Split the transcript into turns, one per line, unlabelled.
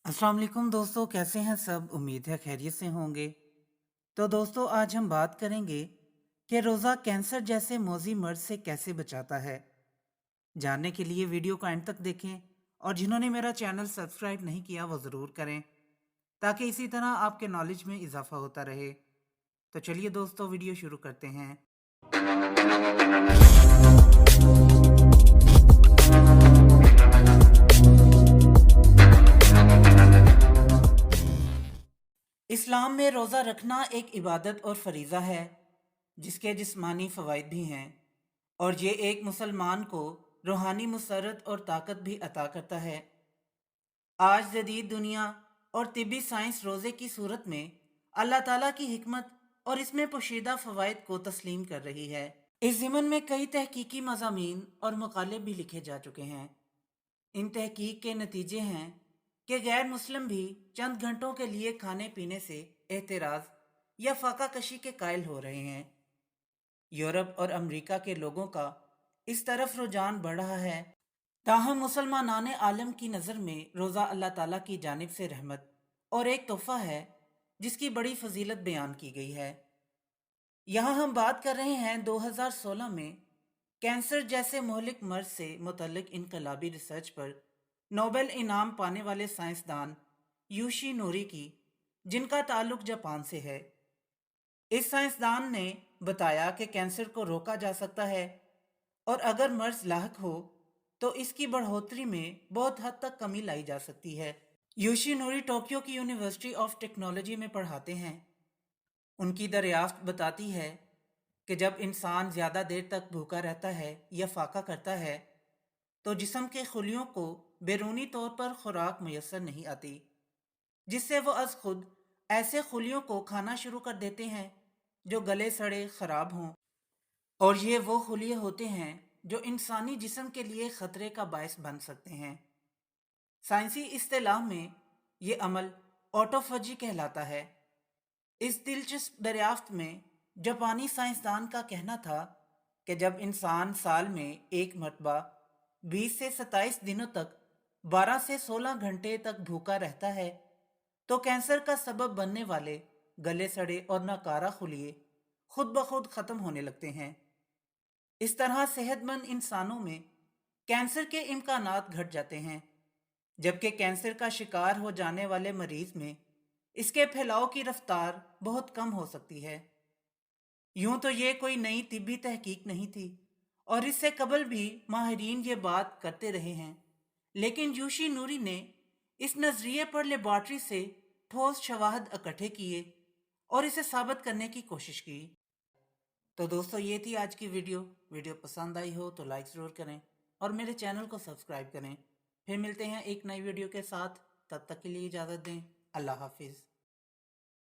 अस्सलाम वालेकुम दोस्तों, कैसे हैं सब? उम्मीद है खैरियत से होंगे। तो दोस्तों, आज हम बात करेंगे कि रोज़ा कैंसर जैसे मौजी मर्ज से कैसे बचाता है। जानने के लिए वीडियो को एंड तक देखें और जिन्होंने मेरा चैनल सब्सक्राइब नहीं किया वो ज़रूर करें, ताकि इसी तरह आपके नॉलेज में इजाफा होता रहे। तो चलिए दोस्तों, वीडियो शुरू करते हैं। इस्लाम में रोज़ा रखना एक इबादत और फरीज़ा है, जिसके जिस्मानी फ़वाइद भी हैं, और ये एक मुसलमान को रूहानी मुसरत और ताकत भी अता करता है। आज जदीद दुनिया और तिब्बी साइंस रोज़े की सूरत में अल्लाह ताला की हिकमत और इसमें पोशीदा फ़वाइद को तस्लीम कर रही है। इस ज़िमन में कई तहकीकी मज़ामीन और मकाले भी लिखे जा चुके हैं। इन तहकीक के नतीजे हैं कि गैर मुस्लिम भी चंद घंटों के लिए खाने पीने से एतराज़ या फाका कशी के कायल हो रहे हैं। यूरोप और अमेरिका के लोगों का इस तरफ रुझान बढ़ रहा है। ताहम मुसलमानान आलम की नज़र में रोज़ा अल्लाह ताला की जानिब से रहमत और एक तोहफ़ा है, जिसकी बड़ी फजीलत बयान की गई है। यहाँ हम बात कर रहे हैं 2016 में कैंसर जैसे मोहलिक मर्ज से मुतल्लिक इनकलाबी रिसर्च पर नोबेल इनाम पाने वाले साइंसदान यूशी नोरी की, जिनका ताल्लुक जापान से है। इस साइंसदान ने बताया कि कैंसर को रोका जा सकता है, और अगर मर्ज लाहक हो तो इसकी बढ़ोतरी में बहुत हद तक कमी लाई जा सकती है। यूशी नोरी टोक्यो की यूनिवर्सिटी ऑफ टेक्नोलॉजी में पढ़ाते हैं। उनकी दरियाफ्त बताती है कि जब इंसान ज़्यादा देर तक भूखा रहता है या फाका करता है, तो जिस्म के खुलियों को बैरूनी तौर पर खुराक मैसर नहीं आती, जिससे वो अज खुद ऐसे खुलियों को खाना शुरू कर देते हैं जो गले सड़े ख़राब हों, और ये वो खुलिये होते हैं जो इंसानी जिस्म के लिए ख़तरे का बायस बन सकते हैं। साइंसी इस्तेलाह में ये अमल ऑटोफजी कहलाता है। इस दिलचस्प दरियाफ्त में जापानी साइंसदान का कहना था कि जब इंसान साल में एक मरतबा 20 से 27 दिनों तक 12 से 16 घंटे तक भूखा रहता है, तो कैंसर का सबब बनने वाले गले सड़े और नाकारा खुलिये खुद ब खुद ख़त्म होने लगते हैं। इस तरह सेहतमंद इंसानों में कैंसर के इम्कानात घट जाते हैं, जबकि कैंसर का शिकार हो जाने वाले मरीज में इसके फैलाव की रफ्तार बहुत कम हो सकती है। यूं तो ये कोई नई तिब्बी तहकीक नहीं थी, और इससे कबल भी माहिरीन ये बात करते रहे हैं, लेकिन यूशी नूरी ने इस नज़रिए पर लेबॉर्ट्री से ठोस शवाहद इकट्ठे किए और इसे साबित करने की कोशिश की। तो दोस्तों, ये थी आज की वीडियो पसंद आई हो तो लाइक ज़रूर करें और मेरे चैनल को सब्सक्राइब करें। फिर मिलते हैं एक नई वीडियो के साथ, तब तक के लिए इजाज़त दें। अल्लाह हाफिज़।